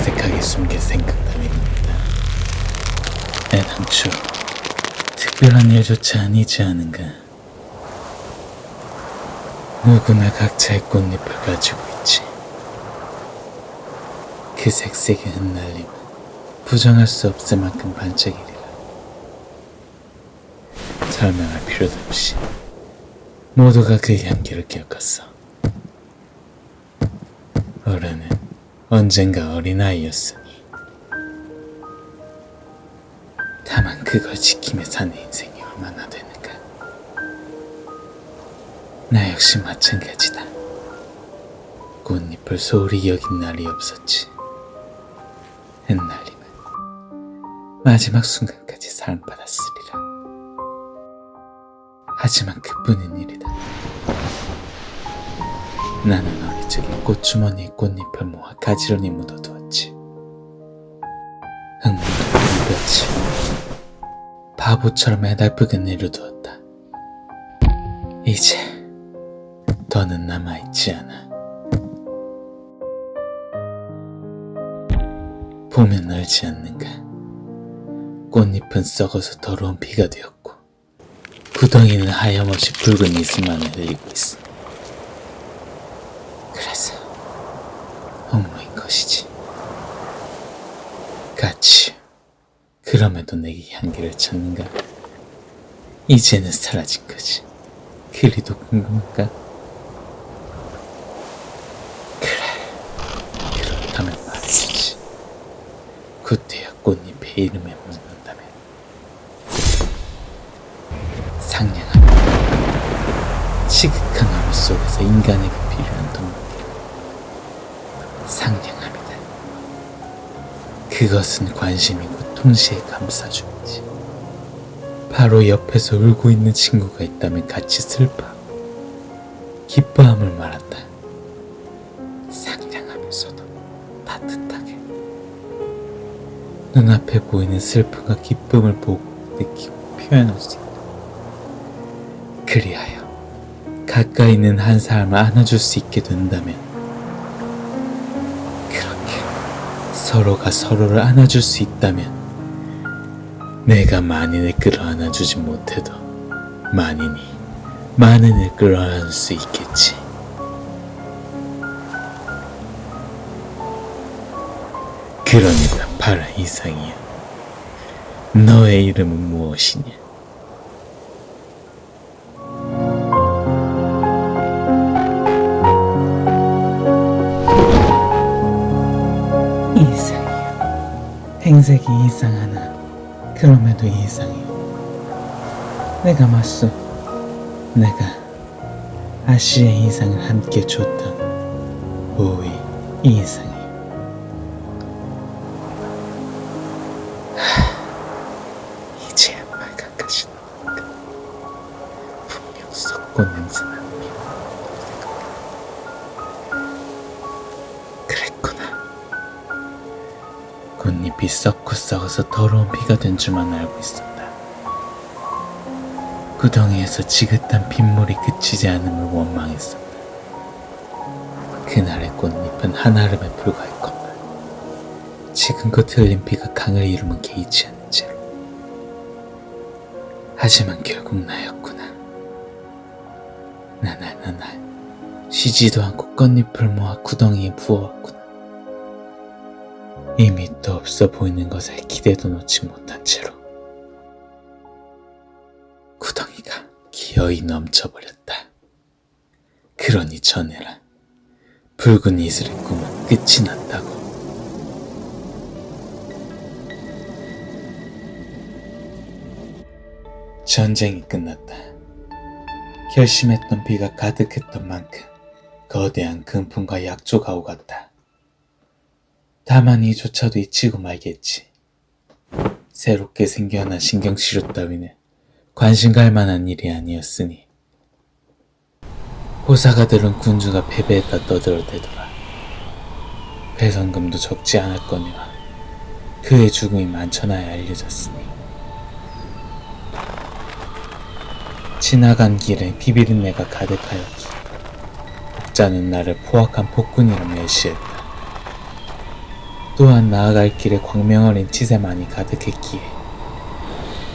어색하게 숨긴 생각담입니다. 애당초 특별한 일조차 아니지 않은가. 누구나 각자의 꽃잎을 가지고 있지. 그 색색의 흩날림은 부정할 수 없을 만큼 반짝이리라. 설명할 필요도 없이 모두가 그 향기를 기억했어. 어른은 언젠가 어린아이였으니. 다만 그걸 지키며 사는 인생이 얼마나 되는가. 나 역시 마찬가지다. 꽃잎을 소홀히 여긴 날이 없었지. 흩날림은 마지막 순간까지 사랑받았으리라. 하지만 그뿐인 일이다. 나는 어릴 적에 꽃주머니에 꽃잎을 모아 가지런히 묻어두었지. 흙물도 비볐지. 바보처럼 애달프게 내려두었다. 이제 더는 남아있지 않아. 보면 알지 않는가. 꽃잎은 썩어서 더러운 피가 되었고 구덩이는 하염없이 붉은 이슬만을 흘리고 있어. 그래서 엉망인 것이지. 같이 그럼에도 내게 향기를 찾는가. 이제는 사라진 거지. 그리도 궁금한가? 그래, 그렇다면 말해주지. 구태여 꽃잎의 이름에 묻는다면 상냥하다. 시극한 어물 속에서 인간에게 필요한 동물이라. 상냥함이다. 그것은 관심이고 동시에 감싸줌이지. 바로 옆에서 울고 있는 친구가 있다면 같이 슬퍼하고 기뻐함을 말한다. 상냥하면서도 따뜻하게. 눈앞에 보이는 슬픔과 기쁨을 보고 느끼고 표현할 수 있다. 그리하여 가까이 있는 한 사람을 안아줄 수 있게 된다면, 그렇게 서로가 서로를 안아줄 수 있다면, 내가 만인을 끌어안아주지 못해도 만인이 만인을 끌어안을 수 있겠지. 그러니까 바라 이상이야. 너의 이름은 무엇이냐? 이상이요. 행색이 이상하나 그럼에도 이상해요. 내가 맞소. 내가 아시의 이상을 함께 줬던 오이 이상해요. 이제야 말까지 나오니까 분명 썩고 냄새나는 게 그랬구나. 꽃잎이 썩고 썩어서 더러운 피가 된 줄만 알고 있었다. 구덩이에서 지긋한 빗물이 그치지 않음을 원망했었다. 그날의 꽃잎은 한아름에 불과했건만 지금껏 흘린 피가 강을 이루면 개의치 않은 채로. 하지만 결국 나였구나. 나날 쉬지도 않고 꽃잎을 모아 구덩이에 부어왔구나. 이미 또 없어 보이는 것에 기대도 놓지 못한 채로 구덩이가 기어이 넘쳐버렸다. 그러니 전해라. 붉은 이슬의 꿈은 끝이 났다고. 전쟁이 끝났다. 결심했던 비가 가득했던 만큼 거대한 금풍과 약조가 오갔다. 다만 이조차도 잊히고 말겠지. 새롭게 생겨난 신경치료 따위는 관심 갈 만한 일이 아니었으니. 호사가 들은 군주가 패배했다 떠들어대더라. 배선금도 적지 않았거니와 그의 죽음이 만천하에 알려졌으니. 지나간 길에 비비린내가 가득하였기 독자는 나를 포악한 폭군이라 멸시했다. 또한 나아갈 길에 광명어린 치새만이 가득했기에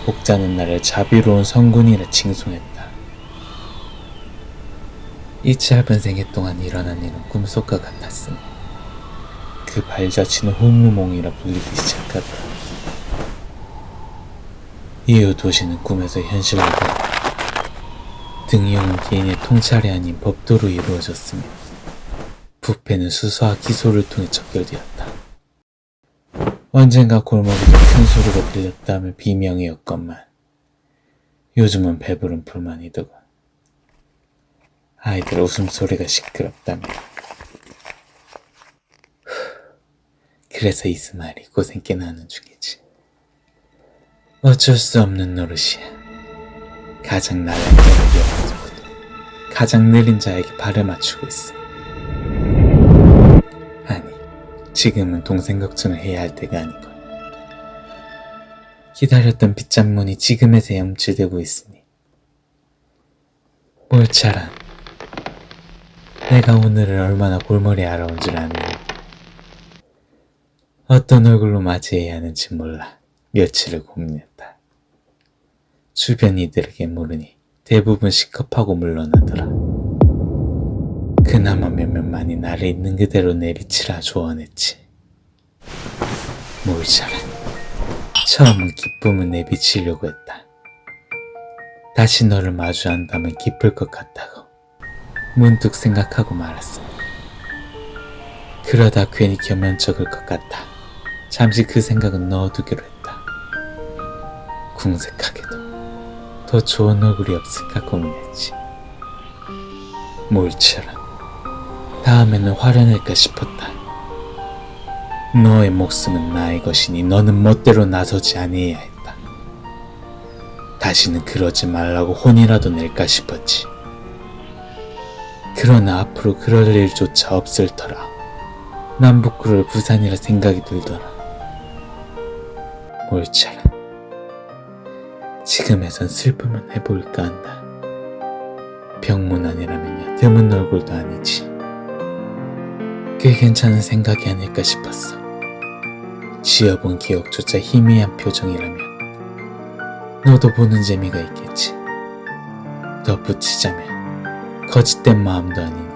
복자는 나를 자비로운 성군이라 칭송했다. 이 짧은 생애 동안 일어난 일은 꿈속과 같았으니 그 발자취는 호무몽이라 불리기 시작하더라. 이후 도시는 꿈에서 현실로 돌아왔다. 등용은 개인의 통찰이 아닌 법도로 이루어졌으며 부패는 수사와 기소를 통해 척결되었다. 언젠가 골목에도 큰 소리가 들렸다며 비명이었건만 요즘은 배부른 불만이더군. 아이들 웃음소리가 시끄럽다며. 그래서 이스마일이 고생 꽤나 하는 중이지. 어쩔 수 없는 노릇이야. 가장 나란 자를 이어가지고도 가장 느린 자에게 발을 맞추고 있어. 아니, 지금은 동생 걱정을 해야 할 때가 아니군. 기다렸던 빗장문이 지금에서야 움찔대고 있으니 옳차란 내가 오늘을 얼마나 골머리 알아온 줄 아느냐. 어떤 얼굴로 맞이해야 하는지 몰라 며칠을 고민했다. 주변 이들에게 물으니 대부분 시겁하고 물러나더라. 그나마 몇몇만이 나를 있는 그대로 내비치라 조언했지. 몰차란 처음은 기쁨을 내비치려고 했다. 다시 너를 마주한다면 기쁠 것 같다고 문득 생각하고 말았어. 그러다 괜히 겸연쩍을 것 같아 잠시 그 생각은 넣어두기로 했다. 궁색하게도 더 좋은 얼굴이 없을까 고민했지. 몰차란 다음에는 화려낼까 싶었다. 너의 목숨은 나의 것이니 너는 멋대로 나서지 아니해야 했다. 다시는 그러지 말라고 혼이라도 낼까 싶었지. 그러나 앞으로 그럴 일조차 없을 터라 남북구를 부산이라 생각이 들더라. 몰차란 지금에선 슬픔은 해볼까 한다. 병문안이라면야 드문 얼굴도 아니지. 꽤 괜찮은 생각이 아닐까 싶었어. 지어본 기억조차 희미한 표정이라면 너도 보는 재미가 있겠지. 덧붙이자면 거짓된 마음도 아니니.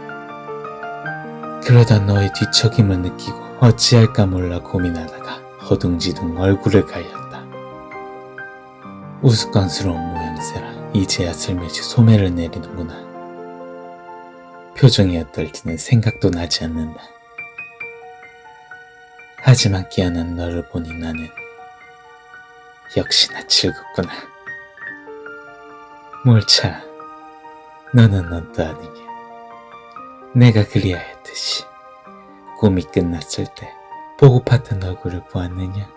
그러다 너의 뒤척임을 느끼고 어찌할까 몰라 고민하다가 허둥지둥 얼굴을 가렸다. 우스꽝스러운 모양새라 이제야 슬며시 소매를 내리는구나. 표정이 어떨지는 생각도 나지 않는다. 하지만 끼어난 너를 보니 나는 역시나 즐겁구나. 몰차, 너는 어떠하느냐. 내가 그리하였듯이 꿈이 끝났을 때 보고팠던 얼굴을 보았느냐.